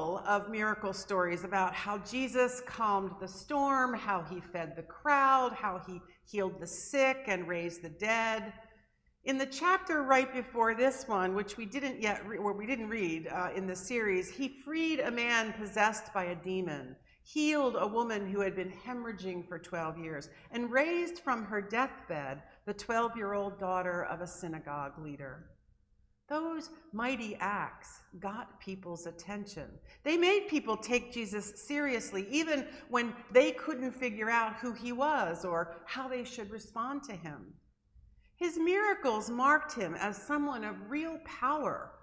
full of miracle stories about how Jesus calmed the storm, how he fed the crowd, how he healed the sick and raised the dead. In the chapter right before this one, which we didn't read in the series, he freed a man possessed by a demon, healed a woman who had been hemorrhaging for 12 years, and raised from her deathbed the 12-year-old daughter of a synagogue leader. Those mighty acts got people's attention. They made people take Jesus seriously, even when they couldn't figure out who he was or how they should respond to him. His miracles marked him as someone of real power,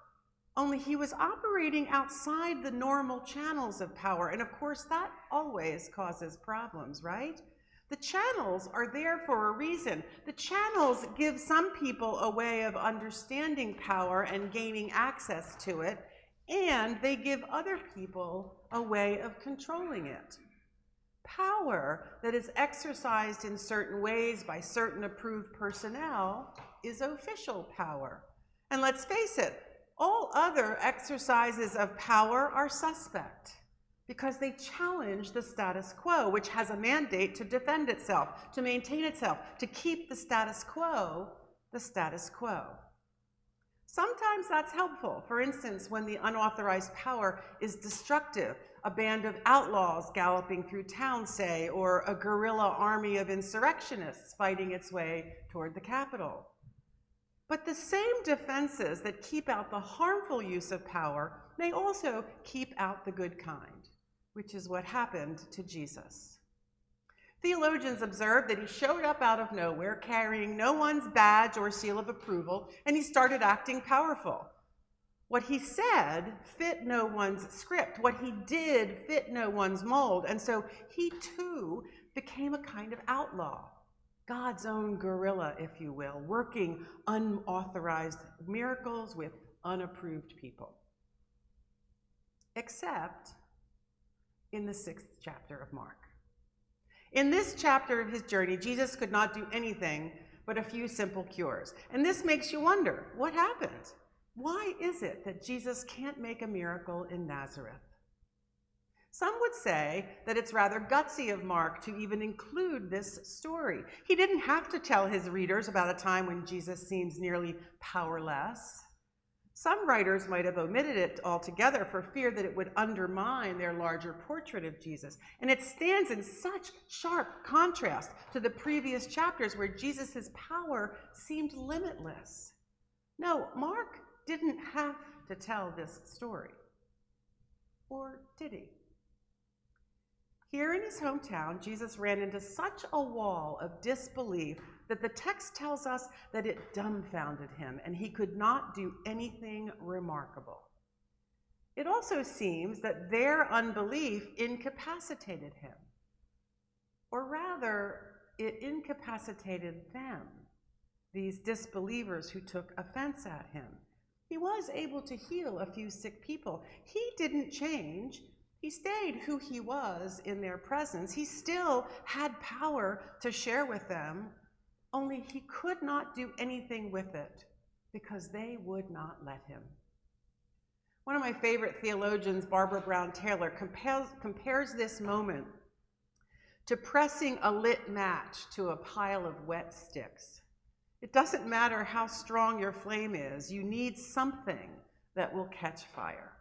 only he was operating outside the normal channels of power, and of course that always causes problems, right? The channels are there for a reason. The channels give some people a way of understanding power and gaining access to it, and they give other people a way of controlling it. Power that is exercised in certain ways by certain approved personnel is official power. And let's face it, all other exercises of power are suspect because they challenge the status quo, which has a mandate to defend itself, to maintain itself, to keep the status quo the status quo. Sometimes that's helpful. For instance, when the unauthorized power is destructive, a band of outlaws galloping through town, say, or a guerrilla army of insurrectionists fighting its way toward the Capitol. But the same defenses that keep out the harmful use of power may also keep out the good kind, which is what happened to Jesus. Theologians observe that he showed up out of nowhere carrying no one's badge or seal of approval, and he started acting powerful. What he said fit no one's script. What he did fit no one's mold, and so he too became a kind of outlaw, God's own guerrilla, if you will, working unauthorized miracles with unapproved people. Except in the 6th chapter of Mark. In this chapter of his journey, Jesus could not do anything but a few simple cures. And this makes you wonder, what happened? Why is it that Jesus can't make a miracle in Nazareth? Some would say that it's rather gutsy of Mark to even include this story. He didn't have to tell his readers about a time when Jesus seems nearly powerless. Some writers might have omitted it altogether for fear that it would undermine their larger portrait of Jesus. And it stands in such sharp contrast to the previous chapters where Jesus' power seemed limitless. No, Mark didn't have to tell this story. Or did he? Here in his hometown, Jesus ran into such a wall of disbelief that the text tells us that it dumbfounded him and he could not do anything remarkable. It also seems that their unbelief incapacitated him, or rather, it incapacitated them, these disbelievers who took offense at him. He was able to heal a few sick people. He didn't change. He stayed who he was in their presence. He still had power to share with them, only he could not do anything with it because they would not let him. One of my favorite theologians, Barbara Brown Taylor, compares this moment to pressing a lit match to a pile of wet sticks. It doesn't matter how strong your flame is, you need something that will catch fire.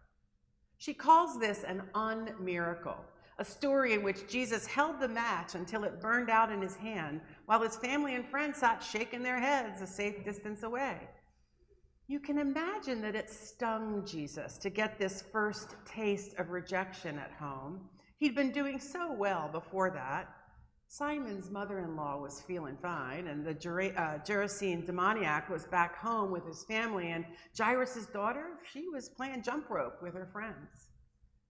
She calls this an unmiracle, a story in which Jesus held the match until it burned out in his hand, while his family and friends sat shaking their heads a safe distance away. You can imagine that it stung Jesus to get this first taste of rejection at home. He'd been doing so well before that. Simon's mother-in-law was feeling fine, and the Gerasene demoniac was back home with his family, and Jairus' daughter, she was playing jump rope with her friends.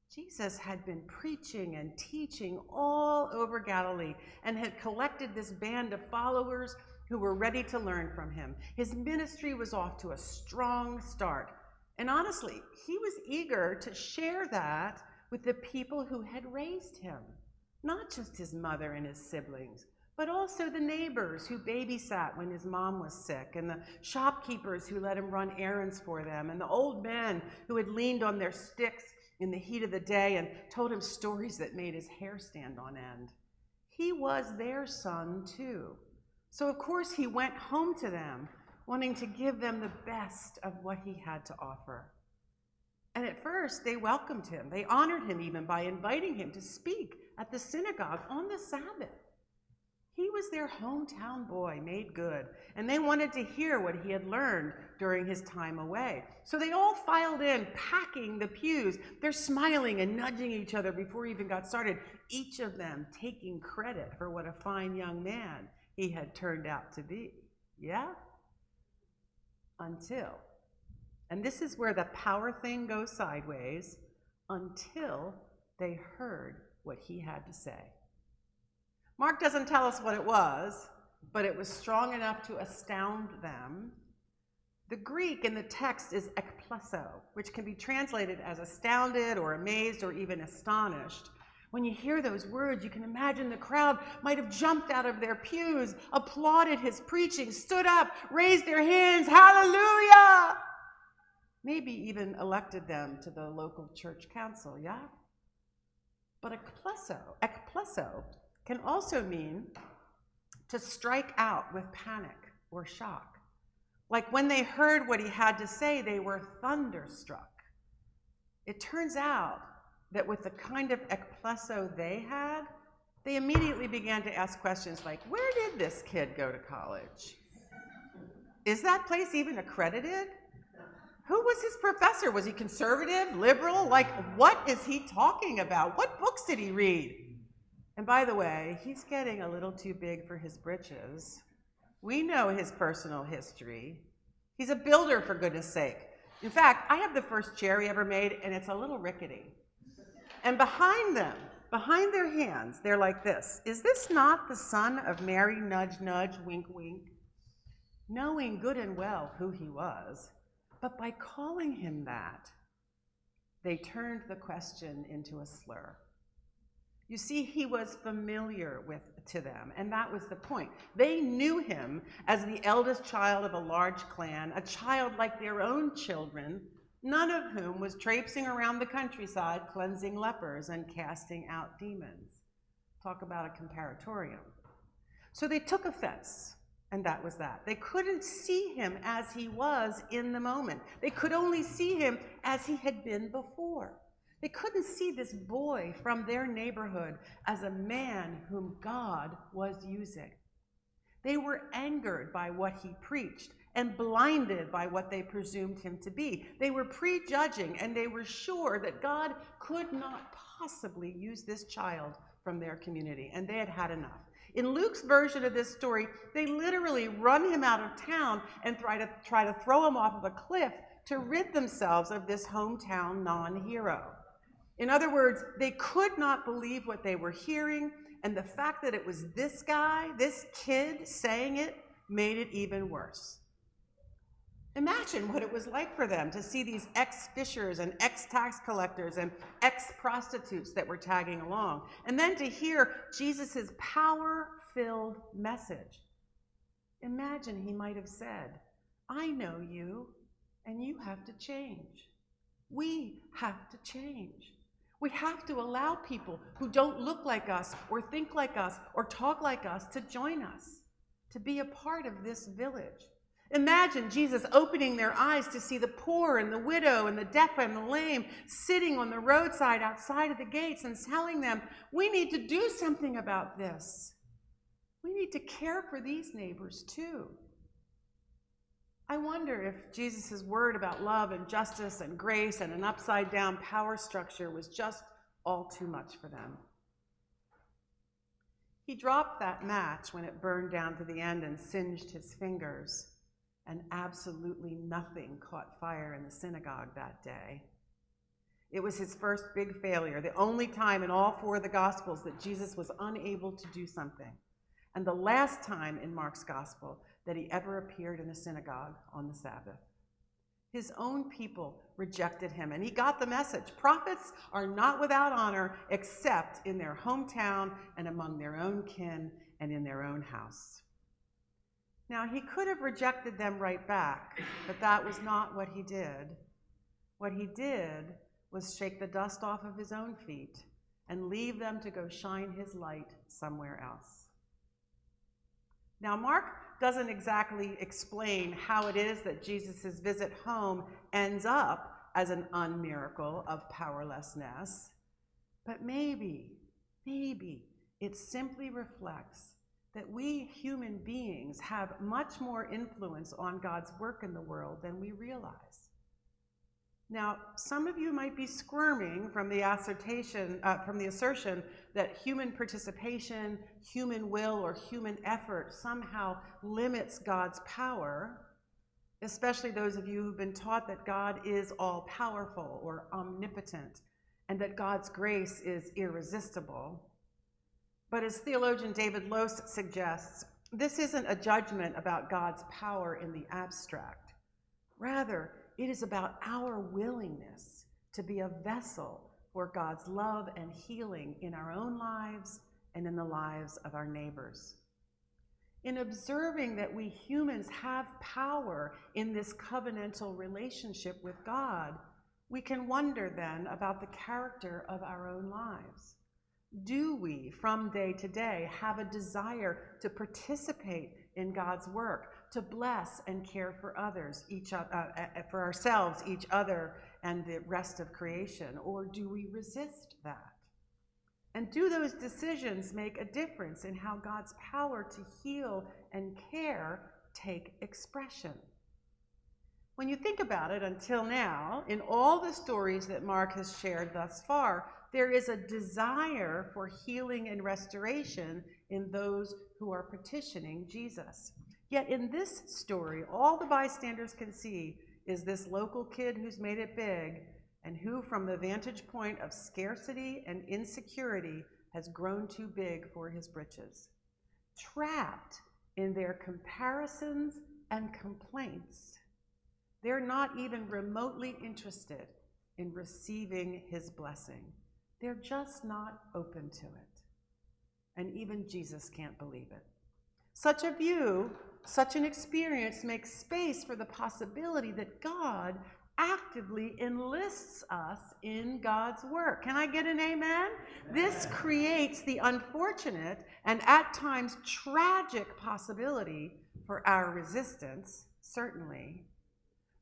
Jesus had been preaching and teaching all over Galilee and had collected this band of followers who were ready to learn from him. His ministry was off to a strong start, and honestly, he was eager to share that with the people who had raised him. Not just his mother and his siblings, but also the neighbors who babysat when his mom was sick, and the shopkeepers who let him run errands for them, and the old men who had leaned on their sticks in the heat of the day and told him stories that made his hair stand on end. He was their son too. So of course he went home to them, wanting to give them the best of what he had to offer. And at first they welcomed him. They honored him even by inviting him to speak at the synagogue on the Sabbath. He was their hometown boy made good, and they wanted to hear what he had learned during his time away. So they all filed in, packing the pews. They're smiling and nudging each other before he even got started, each of them taking credit for what a fine young man he had turned out to be. Yeah? Until, and this is where the power thing goes sideways, until they heard what he had to say. Mark doesn't tell us what it was, but it was strong enough to astound them. The Greek in the text is ekplesso, which can be translated as astounded or amazed or even astonished. When you hear those words, you can imagine the crowd might have jumped out of their pews, applauded his preaching, stood up, raised their hands, hallelujah! Maybe even elected them to the local church council, yeah? But ekplesso, can also mean to strike out with panic or shock. Like when they heard what he had to say, they were thunderstruck. It turns out that with the kind of ekplesso they had, they immediately began to ask questions like, where did this kid go to college? Is that place even accredited? Who was his professor? Was he conservative, liberal? Like, what is he talking about? What books did he read? And by the way, he's getting a little too big for his britches. We know his personal history. He's a builder, for goodness sake. In fact, I have the first chair he ever made, and it's a little rickety. And behind them, behind their hands, they're like this. Is this not the son of Mary, nudge, nudge, wink, wink? Knowing good and well who he was, but by calling him that, they turned the question into a slur. You see, he was familiar to them, and that was the point. They knew him as the eldest child of a large clan, a child like their own children, none of whom was traipsing around the countryside cleansing lepers and casting out demons. Talk about a comparatorium. So they took offense, and that was that. They couldn't see him as he was in the moment. They could only see him as he had been before. They couldn't see this boy from their neighborhood as a man whom God was using. They were angered by what he preached and blinded by what they presumed him to be. They were prejudging, and they were sure that God could not possibly use this child from their community, and they had had enough. In Luke's version of this story, they literally run him out of town and try to throw him off of a cliff to rid themselves of this hometown non-hero. In other words, they could not believe what they were hearing, and the fact that it was this guy, this kid, saying it made it even worse. Imagine what it was like for them to see these ex-fishers and ex-tax collectors and ex-prostitutes that were tagging along, and then to hear Jesus' power-filled message. Imagine he might have said, I know you, and you have to change. We have to change. We have to allow people who don't look like us or think like us or talk like us to join us, to be a part of this village. Imagine Jesus opening their eyes to see the poor and the widow and the deaf and the lame sitting on the roadside outside of the gates and telling them, we need to do something about this. We need to care for these neighbors too. I wonder if Jesus' word about love and justice and grace and an upside-down power structure was just all too much for them. He dropped that match when it burned down to the end and singed his fingers, and absolutely nothing caught fire in the synagogue that day. It was his first big failure, the only time in all four of the Gospels that Jesus was unable to do something, and the last time in Mark's Gospel that he ever appeared in a synagogue on the Sabbath. His own people rejected him, and he got the message. Prophets are not without honor except in their hometown and among their own kin and in their own house. Now, he could have rejected them right back, but that was not what he did. What he did was shake the dust off of his own feet and leave them to go shine his light somewhere else. Now, Mark doesn't exactly explain how it is that Jesus' visit home ends up as an unmiracle of powerlessness, but maybe it simply reflects that we human beings have much more influence on God's work in the world than we realize. Now, some of you might be squirming from the assertion that human participation, human will, or human effort somehow limits God's power, especially those of you who've been taught that God is all-powerful or omnipotent, and that God's grace is irresistible. But as theologian David Lose suggests, this isn't a judgment about God's power in the abstract. Rather, it is about our willingness to be a vessel for God's love and healing in our own lives and in the lives of our neighbors. In observing that we humans have power in this covenantal relationship with God, we can wonder then about the character of our own lives. Do we, from day to day, have a desire to participate in God's work, to bless and care for others, for ourselves, each other, and the rest of creation? Or do we resist that? And do those decisions make a difference in how God's power to heal and care take expression? When you think about it, until now, in all the stories that Mark has shared thus far, there is a desire for healing and restoration in those who are petitioning Jesus. Yet in this story, all the bystanders can see is this local kid who's made it big and who, from the vantage point of scarcity and insecurity, has grown too big for his britches. Trapped in their comparisons and complaints, they're not even remotely interested in receiving his blessing. They're just not open to it. And even Jesus can't believe it. Such a view, such an experience makes space for the possibility that God actively enlists us in God's work. Can I get an amen? This creates the unfortunate and at times tragic possibility for our resistance, certainly,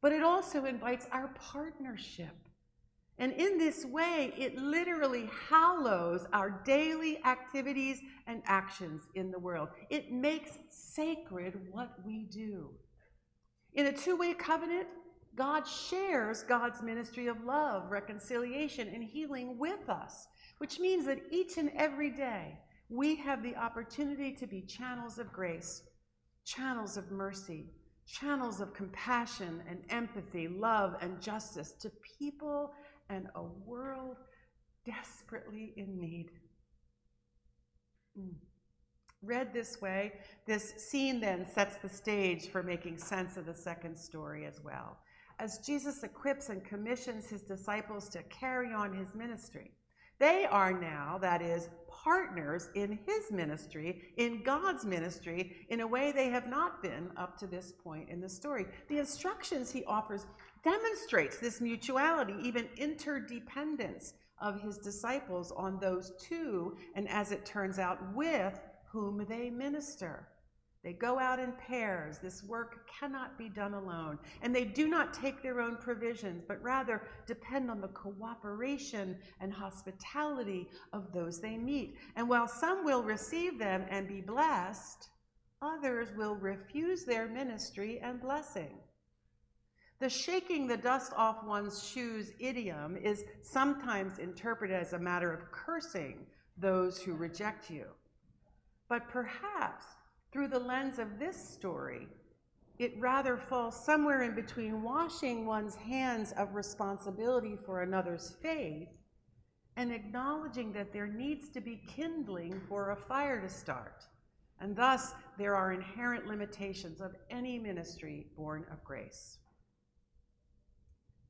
but it also invites our partnership. And in this way, it literally hallows our daily activities and actions in the world. It makes sacred what we do. In a two-way covenant, God shares God's ministry of love, reconciliation, and healing with us, which means that each and every day we have the opportunity to be channels of grace, channels of mercy, channels of compassion and empathy, love and justice to people and a world desperately in need. Read this way, this scene then sets the stage for making sense of the second story as well. As Jesus equips and commissions his disciples to carry on his ministry, they are now, that is, partners in his ministry, in God's ministry, in a way they have not been up to this point in the story. The instructions he offers demonstrates this mutuality, even interdependence of his disciples on those two, and as it turns out, with whom they minister. They go out in pairs. This work cannot be done alone. And they do not take their own provisions, but rather depend on the cooperation and hospitality of those they meet. And while some will receive them and be blessed, others will refuse their ministry and blessing. The shaking the dust off one's shoes idiom is sometimes interpreted as a matter of cursing those who reject you. But perhaps through the lens of this story, it rather falls somewhere in between washing one's hands of responsibility for another's faith and acknowledging that there needs to be kindling for a fire to start. And thus, there are inherent limitations of any ministry born of grace.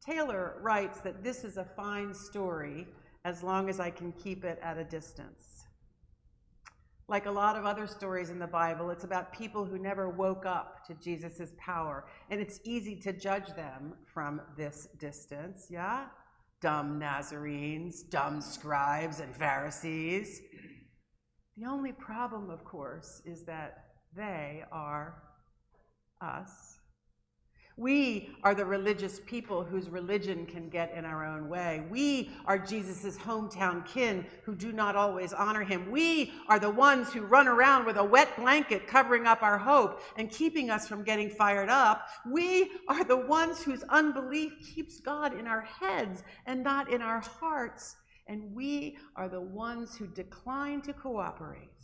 Taylor writes that this is a fine story as long as I can keep it at a distance. Like a lot of other stories in the Bible, it's about people who never woke up to Jesus' power, and it's easy to judge them from this distance, yeah? dumb Nazarenes, dumb scribes and Pharisees. The only problem, of course, is that they are us. We are the religious people whose religion can get in our own way. We are Jesus' hometown kin who do not always honor him. We are the ones who run around with a wet blanket covering up our hope and keeping us from getting fired up. We are the ones whose unbelief keeps God in our heads and not in our hearts. And we are the ones who decline to cooperate.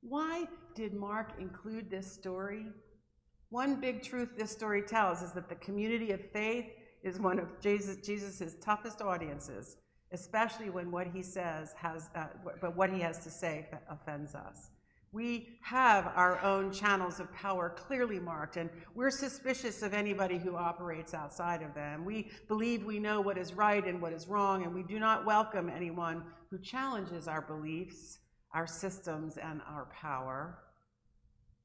Why did Mark include this story? One big truth this story tells is that the community of faith is one of Jesus' toughest audiences, especially when what he says but what he has to say offends us. We have our own channels of power clearly marked, and we're suspicious of anybody who operates outside of them. We believe we know what is right and what is wrong, and we do not welcome anyone who challenges our beliefs, our systems, and our power.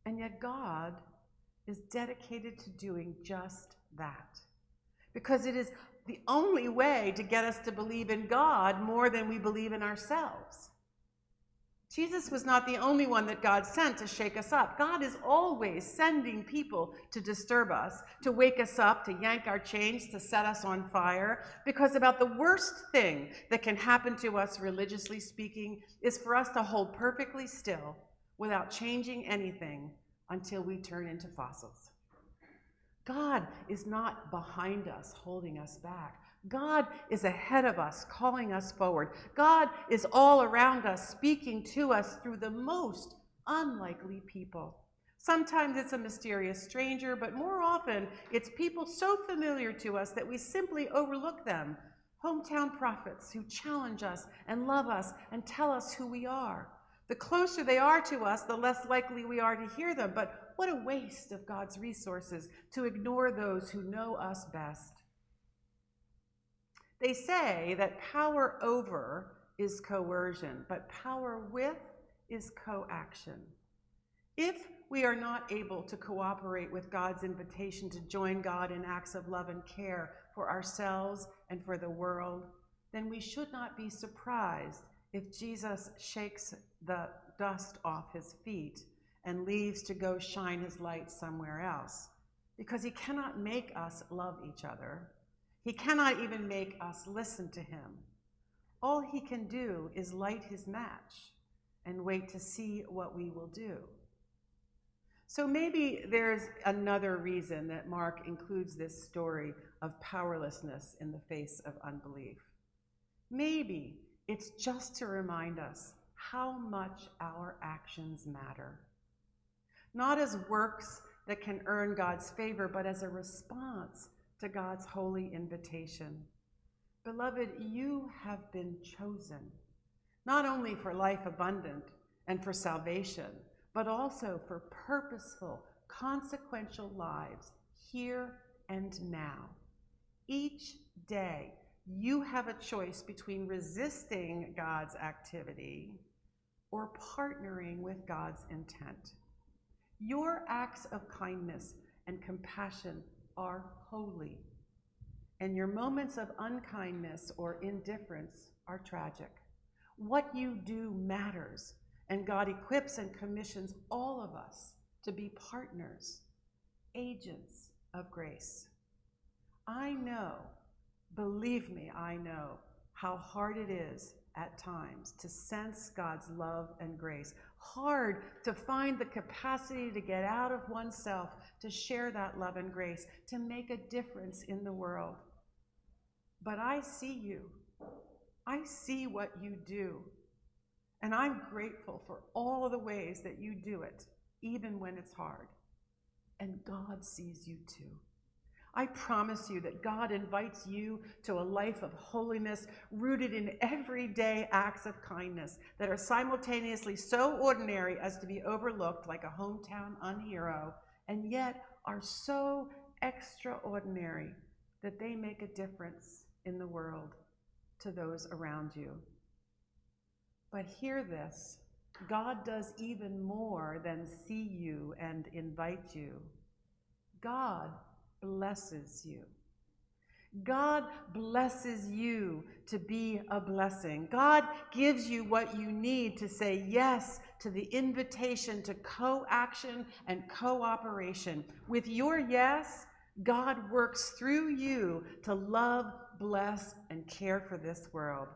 And yet God is dedicated to doing just that, because it is the only way to get us to believe in God more than we believe in ourselves. Jesus was not the only one that God sent to shake us up. God is always sending people to disturb us, to wake us up, to yank our chains, to set us on fire, because about the worst thing that can happen to us, religiously speaking, is for us to hold perfectly still without changing anything until we turn into fossils. God is not behind us, holding us back. God is ahead of us, calling us forward. God is all around us, speaking to us through the most unlikely people. Sometimes it's a mysterious stranger, but more often it's people so familiar to us that we simply overlook them. Hometown prophets who challenge us and love us and tell us who we are. The closer they are to us, the less likely we are to hear them. But what a waste of God's resources to ignore those who know us best. They say that power over is coercion, but power with is coaction. If we are not able to cooperate with God's invitation to join God in acts of love and care for ourselves and for the world, then we should not be surprised if Jesus shakes the dust off his feet and leaves to go shine his light somewhere else, because he cannot make us love each other. He cannot even make us listen to him. All he can do is light his match and wait to see what we will do. So maybe there's another reason that Mark includes this story of powerlessness in the face of unbelief. Maybe it's just to remind us how much our actions matter. Not as works that can earn God's favor, but as a response to God's holy invitation. Beloved, you have been chosen, not only for life abundant and for salvation, but also for purposeful, consequential lives here and now. Each day, you have a choice between resisting God's activity or partnering with God's intent. Your acts of kindness and compassion are holy, and your moments of unkindness or indifference are tragic. What you do matters, and God equips and commissions all of us to be partners, agents of grace. I know, believe me, I know how hard it is at times to sense God's love and grace. Hard to find the capacity to get out of oneself, to share that love and grace, to make a difference in the world. But I see you. I see what you do. And I'm grateful for all the ways that you do it, even when it's hard. And God sees you too. I promise you that God invites you to a life of holiness rooted in everyday acts of kindness that are simultaneously so ordinary as to be overlooked like a hometown unhero, and yet are so extraordinary that they make a difference in the world to those around you. But hear this, God does even more than see you and invite you. God blesses you. God blesses you to be a blessing. God gives you what you need to say yes to the invitation to co-action and cooperation. With your yes, God works through you to love, bless, and care for this world.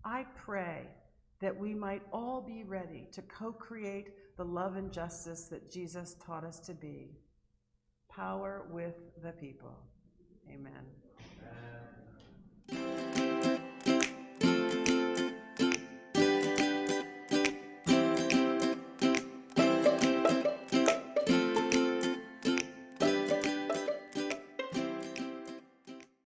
I pray that we might all be ready to co-create the love and justice that Jesus taught us to be. Power with the people. Amen.